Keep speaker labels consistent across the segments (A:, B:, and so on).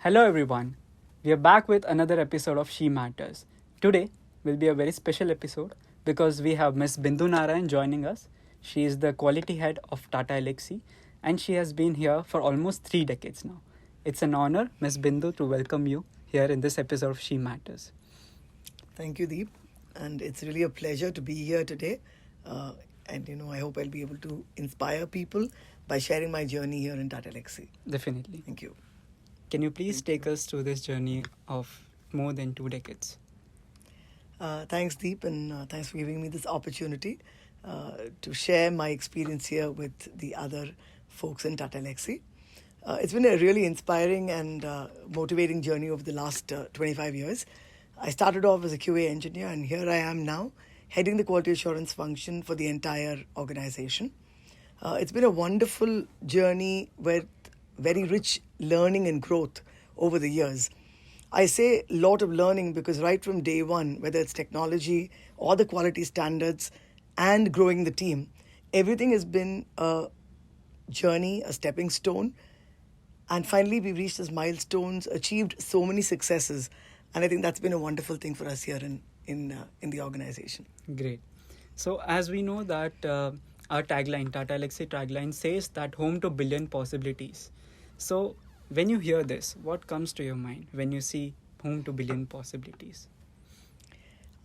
A: Hello everyone. We are back with another episode of She Matters. Today will be a very special episode because we have Miss Bindu Narayan joining us. She is the quality head of Tata Elxsi and she has been here for almost 3 decades now. It's an honor, Miss Bindu, to welcome you here in this episode of She Matters.
B: Thank you, Deep. And it's really a pleasure to be here today. I hope I'll be able to inspire people by sharing my journey here in Tata Elxsi.
A: Definitely.
B: Thank you.
A: Can you please take us through this journey of more than 2 decades?
B: Thanks, Deep, and thanks for giving me this opportunity to share my experience here with the other folks in Tata Elxsi. It's been a really inspiring and motivating journey over the last 25 years. I started off as a QA engineer, and here I am now, heading the quality assurance function for the entire organization. It's been a wonderful journey with very rich learning and growth over the years. I say a lot of learning because right from day one, whether it's technology or the quality standards and growing the team, everything has been a journey, a stepping stone. And finally, we've reached these milestones, achieved so many successes. And I think that's been a wonderful thing for us here in the organization.
A: Great. So as we know that our tagline, Tata Elxsi tagline says that home to billion possibilities. So when you hear this, what comes to your mind when you see home to billion possibilities?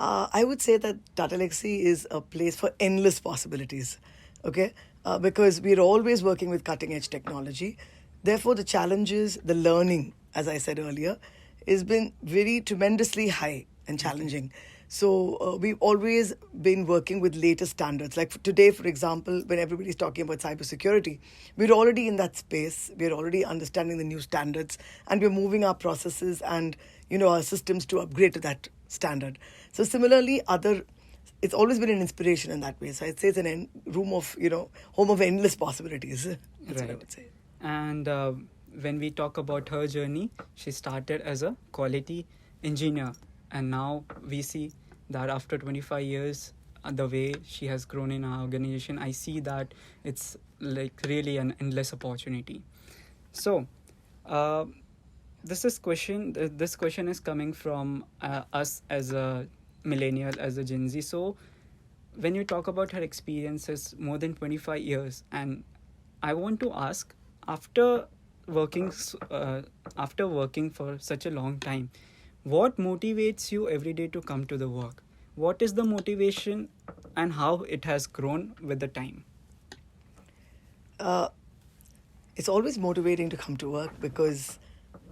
B: I would say that Tata Elxsi is a place for endless possibilities, okay? Because we're always working with cutting edge technology. Therefore, the challenges, the learning, as I said earlier, has been very tremendously high and challenging. So we've always been working with latest standards. Like today, for example, when everybody's talking about cybersecurity, we're already in that space. We're already understanding the new standards, and we're moving our processes and our systems to upgrade to that standard. So similarly, it's always been an inspiration in that way. So I'd say it's an home of endless possibilities. That's what I would say.
A: And when we talk about her journey, she started as a quality engineer, and now we see that after 25 years, the way she has grown in our organization, I see that it's like really an endless opportunity. So, this question is coming from us as a millennial, as a Gen Z. So, when you talk about her experiences, more than 25 years, and I want to ask, after working for such a long time, what motivates you every day to come to the work? What is the motivation and how it has grown with the time?
B: It's always motivating to come to work because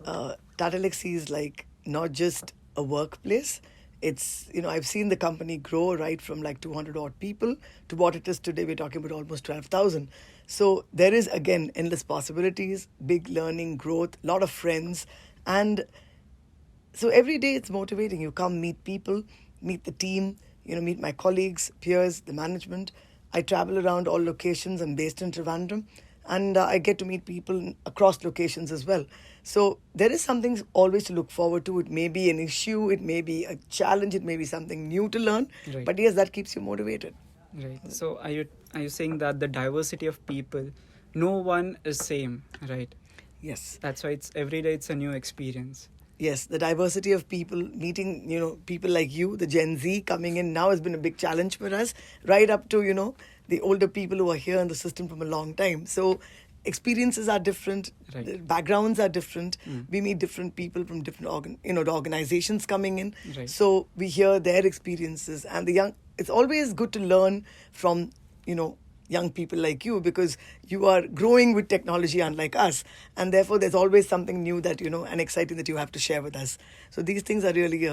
B: Tata Elxsi is like not just a workplace. It's, I've seen the company grow right from like 200 odd people to what it is today. We're talking about almost 12,000. So there is, again, endless possibilities, big learning, growth, a lot of friends. And so every day it's motivating. You come meet people, meet the team, meet my colleagues, peers, the management. I travel around all locations. I'm based in Trivandrum. And I get to meet people across locations as well. So there is something always to look forward to. It may be an issue, it may be a challenge, it may be something new to learn.
A: Right.
B: But yes, that keeps you motivated.
A: Right. So are you saying that the diversity of people, no one is same, right?
B: Yes.
A: That's why it's every day it's a new experience.
B: Yes, the diversity of people, meeting, people like you, the Gen Z coming in now has been a big challenge for us, right up to, the older people who are here in the system from a long time. So experiences are different,
A: Right.
B: The backgrounds are different. We meet different people from different the organizations coming in.
A: Right.
B: So we hear their experiences, and it's always good to learn from, young people like you, because you are growing with technology unlike us, and therefore there's always something new that and exciting that you have to share with us. So these things are really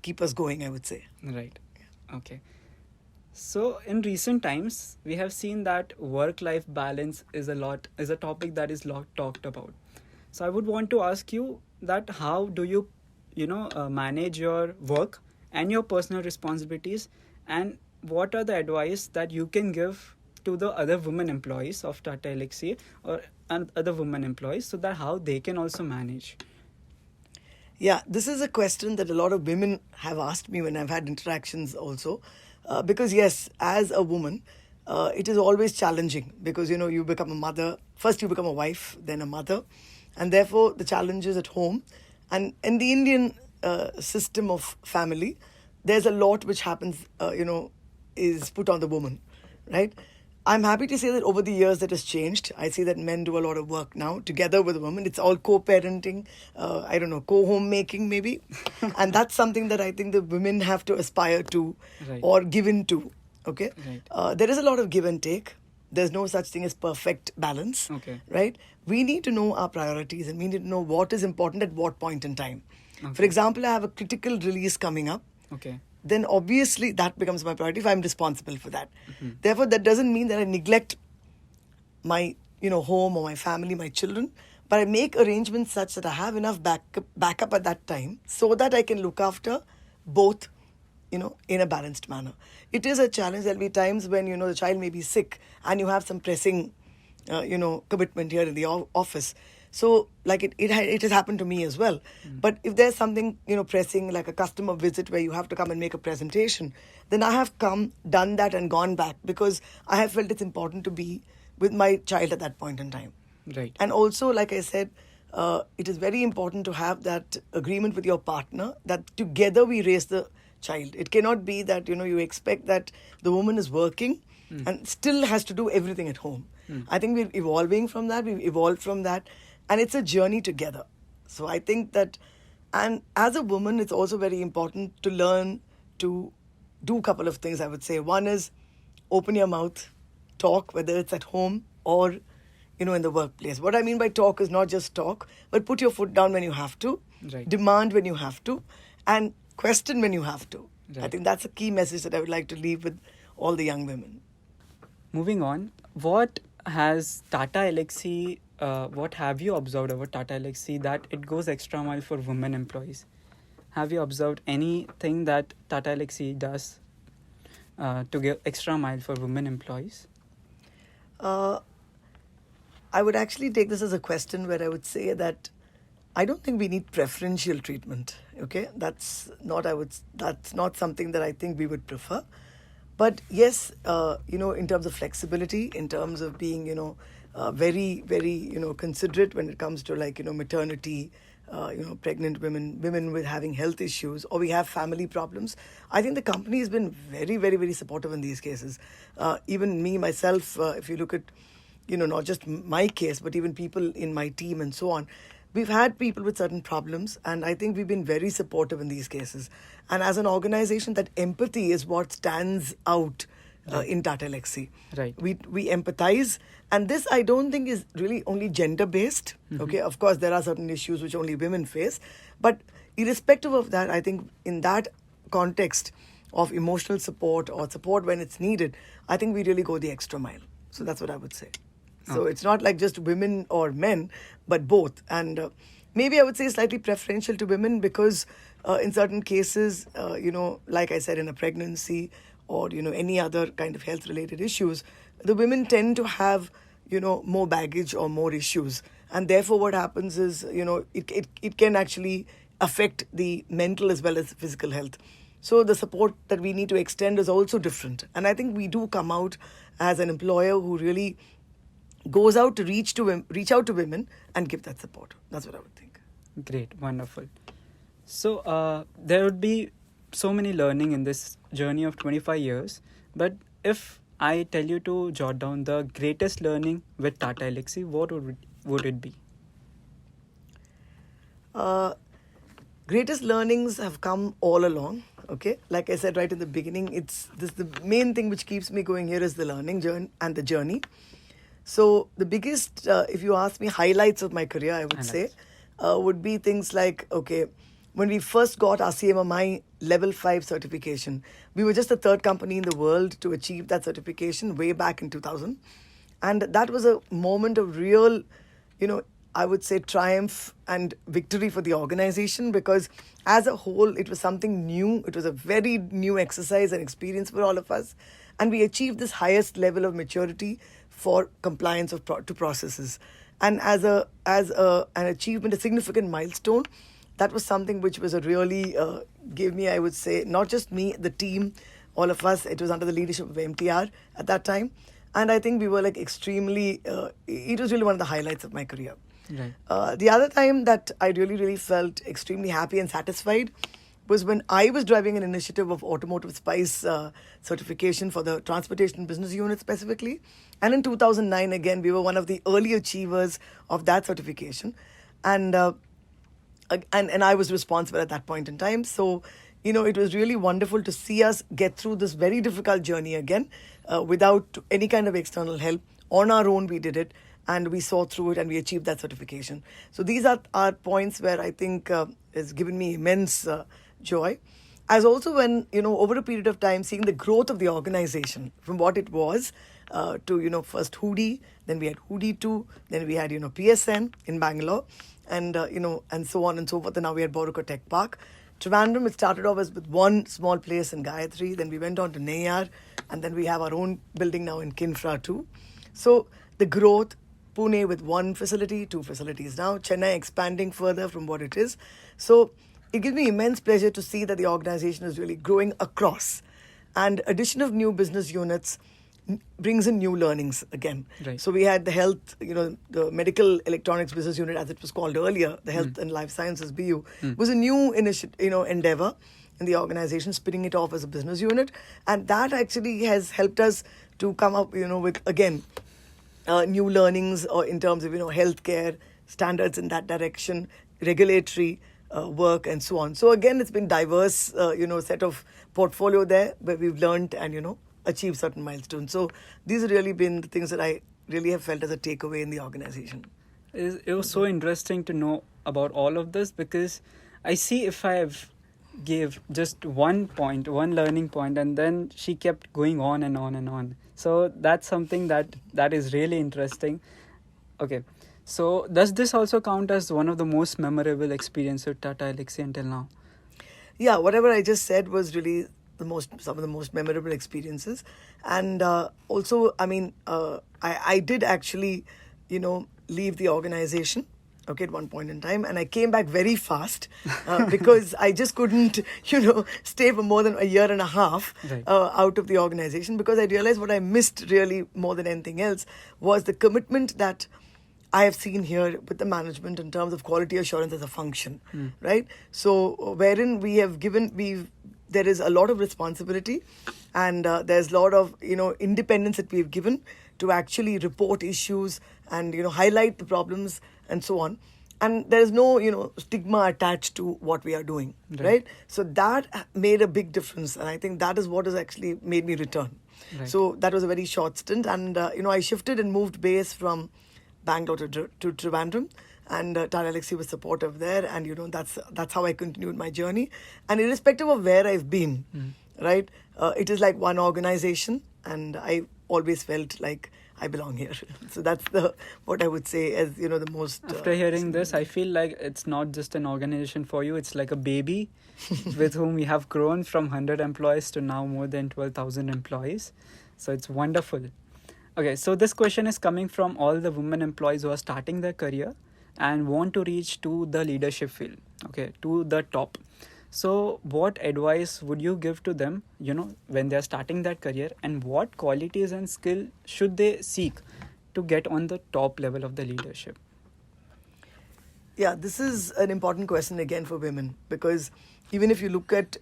B: keep us going, I would say.
A: Right. Okay. So in recent times, we have seen that work-life balance is a topic that is lot talked about. So I would want to ask you that how do you, manage your work and your personal responsibilities, and what are the advice that you can give to the other women employees of Tata Elxsi or other women employees, so that how they can also manage?
B: Yeah, this is a question that a lot of women have asked me when I've had interactions also. Because yes, as a woman, it is always challenging because, you become a mother. First you become a wife, then a mother. And therefore the challenges at home. And in the Indian system of family, there's a lot which happens, is put on the woman, right? I'm happy to say that over the years that has changed. I see that men do a lot of work now together with women. It's all co-parenting, co-homemaking maybe. And that's something that I think the women have to aspire to
A: Right.
B: or give into, okay?
A: Right.
B: There is a lot of give and take. There's no such thing as perfect balance,
A: Okay.
B: right? We need to know our priorities and we need to know what is important at what point in time. For
A: Okay.
B: example, I have a critical release coming up.
A: Okay.
B: Then obviously that becomes my priority if I'm responsible for that.
A: Mm-hmm.
B: Therefore, that doesn't mean that I neglect my home or my family, my children, but I make arrangements such that I have enough backup at that time so that I can look after both, in a balanced manner. It is a challenge. There'll be times when the child may be sick and you have some pressing commitment here in the office. So like it has happened to me as well. But if there's something pressing, like a customer visit where you have to come and make a presentation, then I have done that and gone back because I have felt it's important to be with my child at that point in time.
A: Right.
B: And also, like I said, it is very important to have that agreement with your partner that together we raise the child. It cannot be that you expect that the woman is working and still has to do everything at home. I think we're evolving from that. We've evolved from that. And it's a journey together. So I think that, and as a woman, it's also very important to learn to do a couple of things, I would say. One is open your mouth, talk, whether it's at home or, in the workplace. What I mean by talk is not just talk, but put your foot down when you have to,
A: Right.
B: demand when you have to, and question when you have to. I
A: Right.
B: think that's a key message that I would like to leave with all the young women.
A: Moving on, what has Tata Elxsi, what have you observed about Tata Elxsi that it goes extra mile for women employees? Have you observed anything that Tata Elxsi does to give extra mile for women employees?
B: I would actually take this as a question where I would say that I don't think we need preferential treatment. Okay, that's not something that I think we would prefer. But yes, in terms of flexibility, in terms of being, very, very, considerate when it comes to maternity, pregnant women with having health issues, or we have family problems. I think the company has been very, very, very supportive in these cases. Even me, myself, if you look at, not just my case, but even people in my team and so on, we've had people with certain problems, and I think we've been very supportive in these cases. And as an organization, that empathy is what stands out in Tata Elxsi.
A: Right.
B: We empathize, and this I don't think is really only gender-based. Okay, of course, there are certain issues which only women face, but irrespective of that, I think in that context of emotional support or support when it's needed, I think we really go the extra mile. So that's what I would say. So it's not like just women or men, but both. And maybe I would say slightly preferential to women because in certain cases, like I said, in a pregnancy or, any other kind of health-related issues, the women tend to have, more baggage or more issues. And therefore what happens is, it can actually affect the mental as well as physical health. So the support that we need to extend is also different. And I think we do come out as an employer who really goes out to reach out to women and give that support. That's what I would think.
A: Great, wonderful. So there would be so many learning in this journey of 25 years. But if I tell you to jot down the greatest learning with Tata Elxsi, what would it be?
B: Greatest learnings have come all along. Okay, like I said right in the beginning, it's this the main thing which keeps me going here is the learning journey and the journey. So the biggest, if you ask me, highlights of my career, I would say, would be things like, okay, when we first got our CMMI Level 5 certification, we were just the third company in the world to achieve that certification way back in 2000. And that was a moment of real, I would say triumph and victory for the organization because as a whole, it was something new. It was a very new exercise and experience for all of us. And we achieved this highest level of maturity for compliance to processes. And as an achievement, a significant milestone, that was something which was a really gave me, I would say, not just me, the team, all of us. It was under the leadership of MTR at that time. And I think we were like extremely, it was really one of the highlights of my career.
A: Right.
B: The other time that I really felt extremely happy and satisfied was when I was driving an initiative of Automotive Spice certification for the Transportation Business Unit specifically. And in 2009, again, we were one of the early achievers of that certification. And I was responsible at that point in time. So, it was really wonderful to see us get through this very difficult journey again without any kind of external help. On our own, we did it. And we saw through it and we achieved that certification. So these are points where I think has given me immense joy. As also when, over a period of time, seeing the growth of the organization from what it was to, first Hoodie, then we had Hoodie 2, then we had, PSN in Bangalore, and, and so on and so forth. And now we had Boruka Tech Park. Trivandrum, it started off as with one small place in Gayatri, then we went on to Neyar, and then we have our own building now in Kinfra too. So the growth, Pune with one facility, 2 facilities now, Chennai expanding further from what it is. So it gives me immense pleasure to see that the organization is really growing across. And addition of new business units brings in new learnings again.
A: Right.
B: So we had the health, the medical electronics business unit, as it was called earlier, the health and life sciences BU, was a new endeavor in the organization, spinning it off as a business unit. And that actually has helped us to come up, with, again, new learnings or in terms of, healthcare, standards in that direction, regulatory work and so on. So again, it's been diverse, set of portfolio there where we've learned and, achieved certain milestones. So these have really been the things that I really have felt as a takeaway in the organization.
A: It was so interesting to know about all of this, because I see if I have gave just one learning point, and then she kept going on and on and on. So that's something that is really interesting. Okay, so does this also count as one of the most memorable experiences with Tata Elxsi until now?
B: Yeah, whatever I just said was really some of the most memorable experiences. And also, I did actually, leave the organization, okay, at one point in time. And I came back very fast because I just couldn't, stay for more than a year and a half
A: Right.
B: Out of the organization, because I realized what I missed really more than anything else was the commitment that I have seen here with the management in terms of quality assurance as a function, right? So wherein there is a lot of responsibility, and there's a lot of, independence that we've given to actually report issues and, highlight the problems and so on. And there is no, stigma attached to what we are doing, right? So that made a big difference. And I think that is what has actually made me return.
A: Right.
B: So that was a very short stint. And, I shifted and moved base from Bangalore to Trivandrum. And Tata Elxsi was supportive there. And, that's how I continued my journey. And irrespective of where I've been, right, it is like one organization. And I always felt like I belong here. So that's what I would say as, the most...
A: After hearing this, I feel like it's not just an organization for you. It's like a baby with whom we have grown from 100 employees to now more than 12,000 employees. So it's wonderful. Okay, so this question is coming from all the women employees who are starting their career and want to reach to the leadership field, okay, to the top. So what advice would you give to them, when they're starting that career, and what qualities and skill should they seek to get on the top level of the leadership?
B: Yeah, this is an important question again for women, because even if you look at,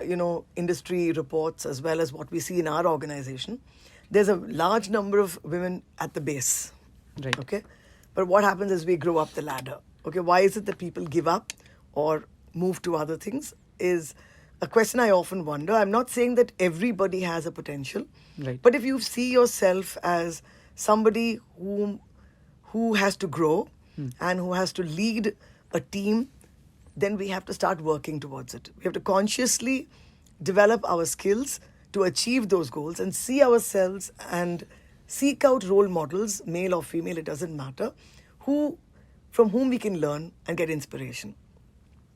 B: industry reports as well as what we see in our organization, there's a large number of women at the base.
A: Right.
B: Okay. But what happens as we grow up the ladder? Okay. Why is it that people give up or move to other things is a question I often wonder. I'm not saying that everybody has a potential.
A: Right.
B: But if you see yourself as somebody who has to grow and who has to lead a team, then we have to start working towards it. We have to consciously develop our skills to achieve those goals and see ourselves and seek out role models, male or female, it doesn't matter, from whom we can learn and get inspiration.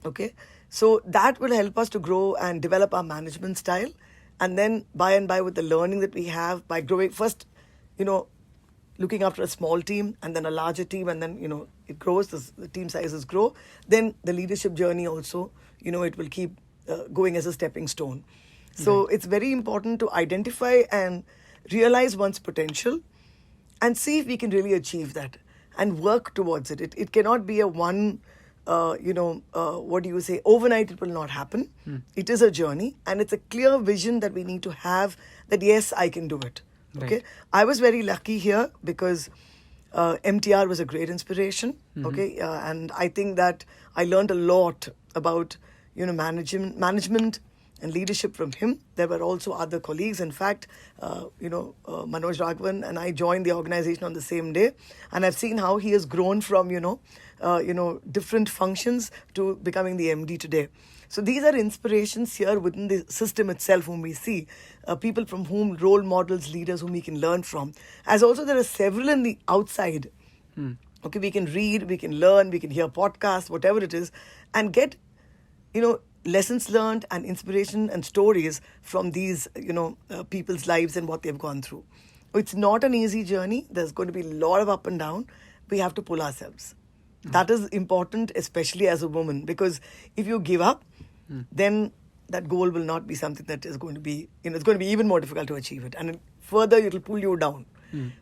B: Okay? So that will help us to grow and develop our management style. And then by and by with the learning that we have by growing, first, looking after a small team and then a larger team, and then, it grows, the team sizes grow. Then the leadership journey also, it will keep going as a stepping stone. So it's very important to identify and realize one's potential and see if we can really achieve that and work towards it. It cannot be a one, what do you say, overnight it will not happen. It is a journey, and it's a clear vision that we need to have that, yes, I can do it. Okay.
A: Right.
B: I was very lucky here because MTR was a great inspiration. Okay. And I think that I learned a lot about, management and leadership from him. There were also other colleagues. In fact, Manoj Raghavan and I joined the organization on the same day, and I've seen how he has grown from different functions to becoming the MD today. So these are inspirations here within the system itself, whom we see, people from whom role models, leaders whom we can learn from. As also there are several in the outside. Okay, we can read, we can learn, we can hear podcasts, whatever it is, and get lessons learned and inspiration and stories from these, people's lives and what they've gone through. It's not an easy journey. There's going to be a lot of up and down. We have to pull ourselves. That is important, especially as a woman, because if you give up, then that goal will not be something that is going to be, it's going to be even more difficult to achieve it. And further, it will pull you down.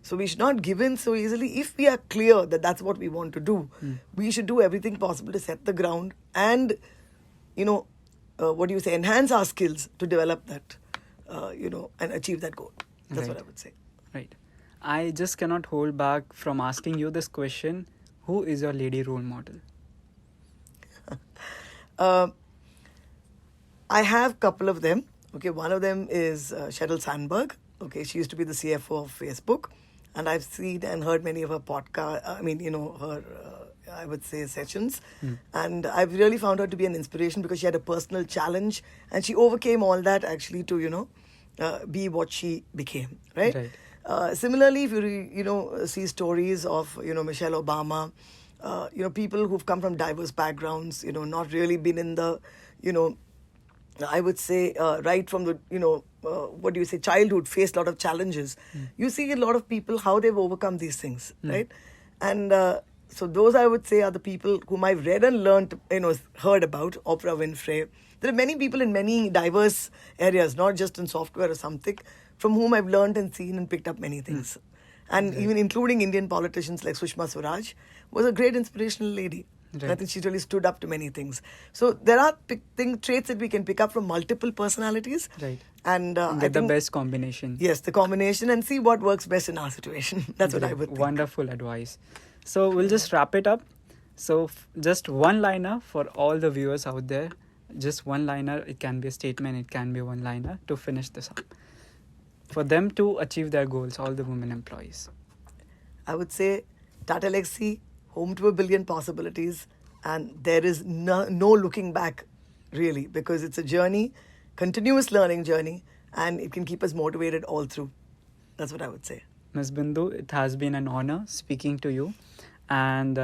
B: So we should not give in so easily. If we are clear that that's what we want to do, we should do everything possible to set the ground and enhance our skills to develop that, and achieve that goal. That's what I would say.
A: Right. I just cannot hold back from asking you this question. Who is your lady role model?
B: I have a couple of them. Okay, one of them is Sheryl Sandberg. Okay, she used to be the CFO of Facebook. And I've seen and heard many of her her I would say sessions. And I've really found her to be an inspiration because she had a personal challenge and she overcame all that actually to, be what she became, right? Similarly, if you see stories of, Michelle Obama, people who've come from diverse backgrounds, not really been in the, I would say right from the, childhood, faced a lot of challenges. You see a lot of people, how they've overcome these things, right? And so those, I would say, are the people whom I've read and learned, heard about. Oprah Winfrey. There are many people in many diverse areas, not just in software or something, from whom I've learned and seen and picked up many things. And even including Indian politicians like Sushma Swaraj was a great inspirational lady. I think she really stood up to many things. So there are traits that we can pick up from multiple personalities. And
A: get the best combination.
B: Yes, the combination, and see what works best in our situation. That's what I would think.
A: Wonderful advice. So we'll just wrap it up. So just one-liner for all the viewers out there. Just one-liner. It can be a statement. It can be one-liner to finish this up. For them to achieve their goals, all the women employees.
B: I would say Tata Elxsi, home to 1 billion possibilities, and there is no looking back, really, because it's a journey, continuous learning journey, and it can keep us motivated all through. That's what I would say.
A: Ms. Bindu, it has been an honor speaking to you, and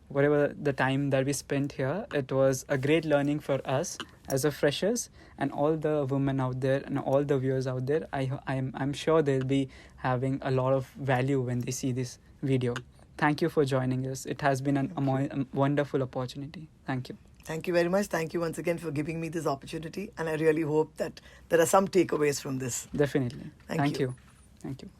A: whatever the time that we spent here, it was a great learning for us as a freshers and all the women out there and all the viewers out there. I'm sure they'll be having a lot of value when they see this video. Thank you for joining us. It has been a wonderful opportunity. Thank you.
B: Thank you very much. Thank you once again for giving me this opportunity. And I really hope that there are some takeaways from this.
A: Definitely. Thank you. Thank you.